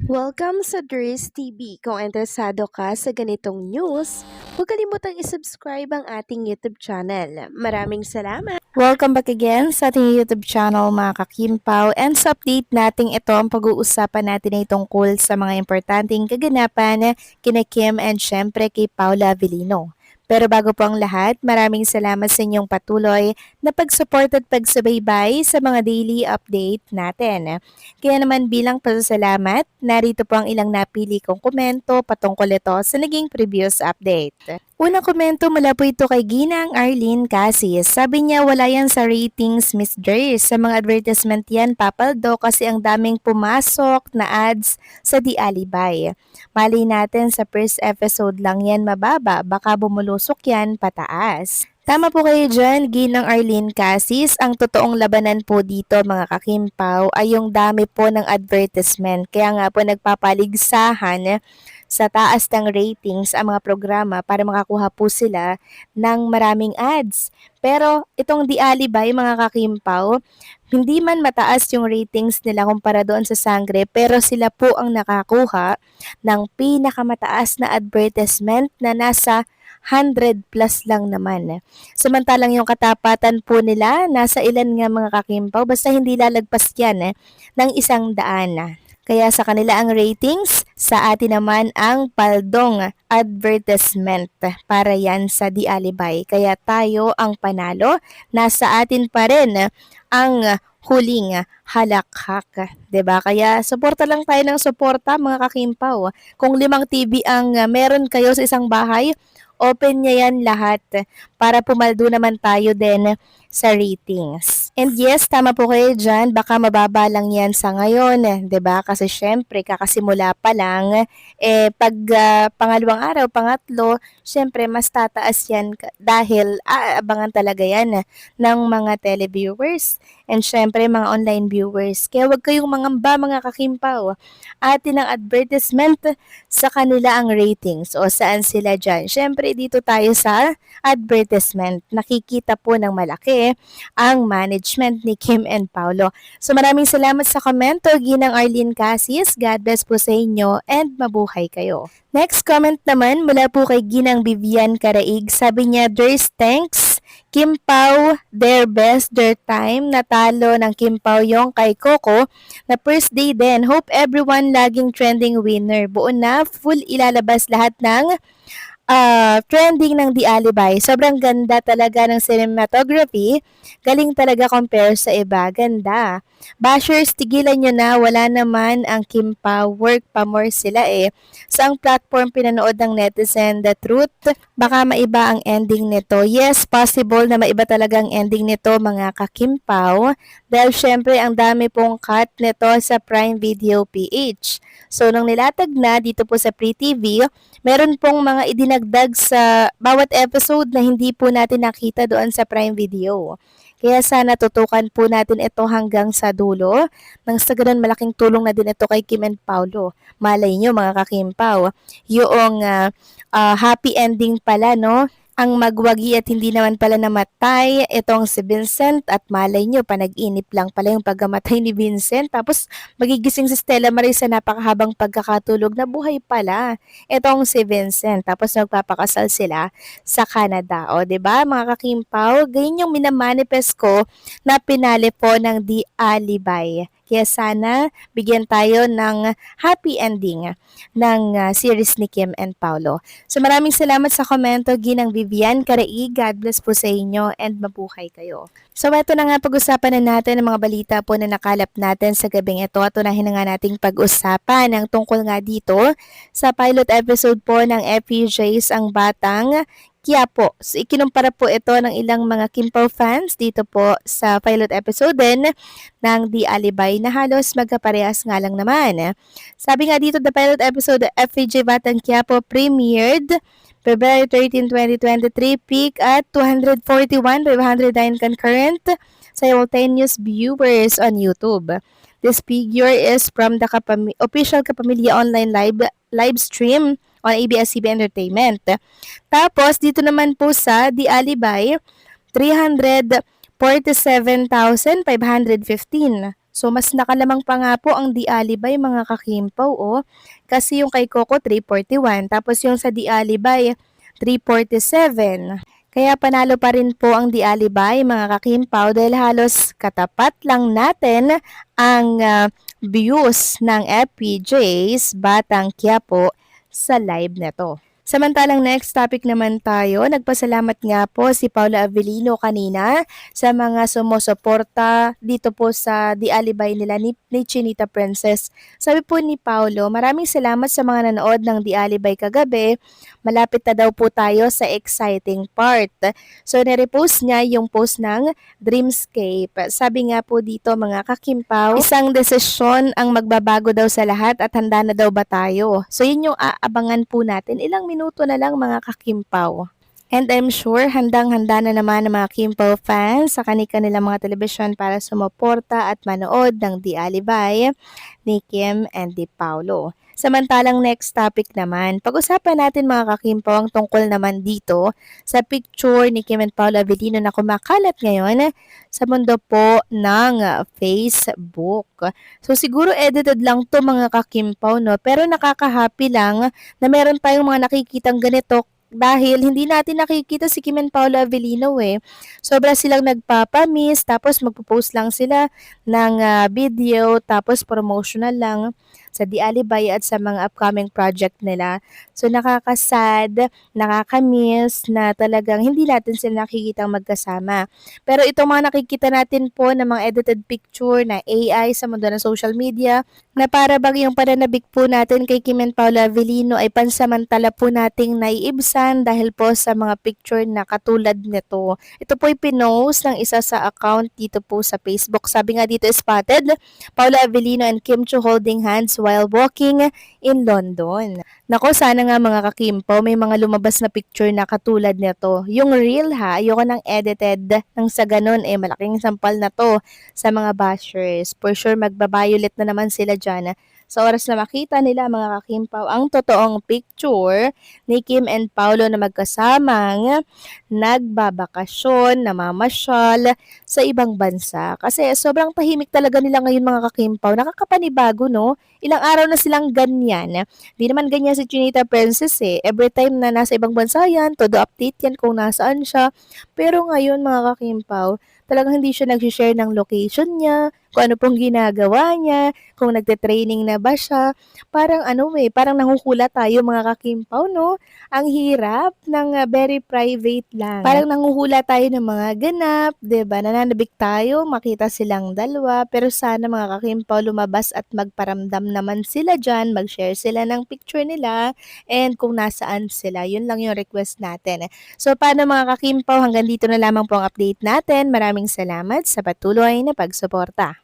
Welcome sa Dries TV. Kung interesado ka sa ganitong news, huwag kalimutang isubscribe ang ating YouTube channel. Maraming salamat! Welcome back again sa ating YouTube channel mga kakimpaw, and sa update natin ito ang pag-uusapan natin ay tungkol sa mga importanteng kaganapan kina Kim and syempre kay Paula Avellino. Pero bago po ang lahat, maraming salamat sa inyong patuloy na pag-support at pagsubaybay sa mga daily update natin. Kaya naman bilang pasasalamat, narito po ang ilang napili kong komento patungkol ito sa naging previous update. Unang komento mula po ito kay Ginang Arlene Casis. Sabi niya wala yan sa ratings, Miss Dres. Sa mga advertisement yan papaldo kasi ang daming pumasok na ads sa The Alibay. Mali natin sa first episode lang yan mababa, baka bumulusok yan pataas. Tama po kayo dyan, Ginang Arlene Casis. Ang totoong labanan po dito mga kakimpaw ay yung dami po ng advertisement. Kaya nga po nagpapaligsahan sa taas ng ratings ang mga programa para makakuha po sila ng maraming ads. Pero itong The Alibay mga kakimpaw, hindi man mataas yung ratings nila kumpara doon sa Sangre, pero sila po ang nakakuha ng pinakamataas na advertisement na nasa 100 plus lang naman. Samantalang yung katapatan po nila, nasa ilan nga mga kakimpaw, basta hindi lalagpas yan ng 100. Kaya sa kanila ang ratings, sa atin naman ang paldong advertisement para yan sa The Alibay. Kaya tayo ang panalo, nasa atin pa rin ang huling halakhak, 'di ba? Kaya suporta lang tayo ng suporta mga kakimpaw. Kung 5 TV ang meron kayo sa isang bahay, open niya yan lahat para pumaldo naman tayo din sa ratings. And yes, tama po kayo dyan, baka mababa lang yan sa ngayon, 'di ba? Kasi syempre, kakasimula pa lang, pag pangalawang araw, pangatlo, syempre mas tataas yan dahil aabangan talaga yan ng mga televiewers and syempre mga online viewers. Kaya huwag kayong mangamba mga kakimpaw. Atin ang advertisement, sa kanila ang ratings o saan sila dyan. Syempre dito tayo sa advertisement. Nakikita po ng malaki ang management ni Kim and Paulo. So maraming salamat sa komento, Ginang Arlene Casis. God bless po sa inyo and mabuhay kayo. Next comment naman mula po kay Ginang Vivian Karaig. Sabi niya, there's thanks. Kim Pao, their best, their time. Natalo ng Kim Pao yung kay Coco na first day din. Hope everyone laging trending winner. Buo na, full ilalabas lahat ng trending ng The Alibay. Sobrang ganda talaga ng cinematography. Galing talaga compare sa iba. Ganda. Bashers, tigilan nyo na. Wala naman ang Kim Pao. Work pa more sila Saang platform pinanood ng netizen? The Truth? Baka maiba ang ending nito. Yes, possible na maiba talaga ang ending nito mga ka-Kim Pao. Dahil syempre ang dami pong cut nito sa Prime Video PH. So nung nilatag na dito po sa Free TV, meron pong mga idinagdag sa bawat episode na hindi po natin nakita doon sa Prime Video. Kaya sana tutukan po natin ito hanggang sa dulo. Nang sa ganun malaking tulong na din ito kay Kim and Paulo. Malay nyo mga kakimpaw, yung happy ending pala no, ang magwagi at hindi naman pala namatay, itong si Vincent at malay nyo, panag-inip lang pala yung pagkamatay ni Vincent. Tapos magigising si Stella Marie sa napakahabang pagkakatulog na buhay pala itong si Vincent. Tapos magpapakasal sila sa Canada. O, 'di ba mga kakimpaw? Ganyan yung minamanifest ko na pinali po ng The Alibay. Kaya sana bigyan tayo ng happy ending ng series ni Kim and Paulo. So maraming salamat sa komento, Ginang Vivian Karaig. God bless po sa inyo and mabuhay kayo. So ito na nga pag-usapan na natin ang mga balita po na nakalap natin sa gabing ito. At unahin na nga nating pag-usapan ang tungkol nga dito sa pilot episode po ng FPJs ang Batang Quiapo. So, ikinumpara po ito ng ilang mga Kim Pao fans dito po sa pilot episode din ng The Alibay na halos magkaparehas nga lang naman. Sabi nga dito, the pilot episode of FPJ Batang Quiapo premiered February 13, 2023, peak at 241,509 concurrent simultaneous viewers on YouTube. This figure is from the official Kapamilya online live stream on ABS-CBN Entertainment. Tapos, dito naman po sa The Alibay, 347,515. So mas nakalamang pa nga po ang Di Alibay mga kakimpaw kasi yung kay Coco 341 tapos yung sa Di Alibay 347. Kaya panalo pa rin po ang Di Alibay mga kakimpaw dahil halos katapat lang natin ang views ng FPJ's Batang Quiapo sa live nito. Samantalang next topic naman tayo, nagpasalamat nga po si Paula Avellino kanina sa mga sumusuporta dito po sa Di Alibay nila ni Chinita Princess. Sabi po ni Paulo, maraming salamat sa mga nanood ng Di Alibay kagabi. Malapit na daw po tayo sa exciting part. So nirepost niya yung post ng Dreamscape. Sabi nga po dito mga kakimpaw, isang desisyon ang magbabago daw sa lahat at handa na daw ba tayo? So yun yung aabangan po natin. Ilang minuto na lang mga kakimpaw. And I'm sure handang-handa na naman ang mga Kimpaw fans sa kanilang mga telebisyon para sumuporta at manood ng Di Alibay ni Kim and Di Paulo. Samantalang next topic naman, pag-usapan natin mga kakimpaw ang tungkol naman dito sa picture ni Kim and Paulo Avellino na kumakalat ngayon sa mundo po ng Facebook. So siguro edited lang to mga kakimpaw no, pero nakaka-happy lang na meron tayong mga nakikitang ganito dahil hindi natin nakikita si Kim and Paula Avellino Sobra silang nagpapamiss, tapos magpo-post lang sila ng video, tapos promotional lang sa Di Alibay at sa mga upcoming project nila. So nakakasad, nakakamiss na talagang hindi natin sila nakikita magkasama. Pero itong mga nakikita natin po ng mga edited picture na AI sa mundo ng social media, na para bang yung pananabik po natin kay Kim and Paula Avellino ay pansamantala po nating naiibsan dahil po sa mga picture na katulad nito. Ito po ay pinost ng isa sa account dito po sa Facebook. Sabi nga dito, spotted Paula Avellino and Kim Chiu holding hands while walking in London. Nako, sana nga mga kakimpaw, may mga lumabas na picture na katulad nito. Yung real ayoko nang edited nang sa ganun malaking sampal na to sa mga bashers. For sure magbabayulit na naman sila dyan sa oras na makita nila mga kakimpaw ang totoong picture ni Kim and Paulo na magkasamang nagbabakasyon, namamasyal sa ibang bansa. Kasi sobrang tahimik talaga nila ngayon mga kakimpaw. Nakakapanibago no? Ilang araw na silang ganyan. Di naman ganyan si Chinita Princess Every time na nasa ibang bansa yan, todo update yan kung nasaan siya. Pero ngayon mga kakimpaw, talagang hindi siya nag-share ng location niya, kung ano pong ginagawa niya, kung nagte-training na ba siya. Parang parang nanguhula tayo mga kakimpaw, no? Ang hirap ng very private lang. Parang nanguhula tayo ng mga ganap, 'di ba? Nananabik tayo, makita silang dalawa, pero sana mga kakimpaw lumabas at magparamdam naman sila diyan, mag-share sila ng picture nila and kung nasaan sila. Yun lang yung request natin. So paano mga kakimpaw, hanggang dito na lamang po ang update natin. Maraming salamat sa patuloy na pagsuporta.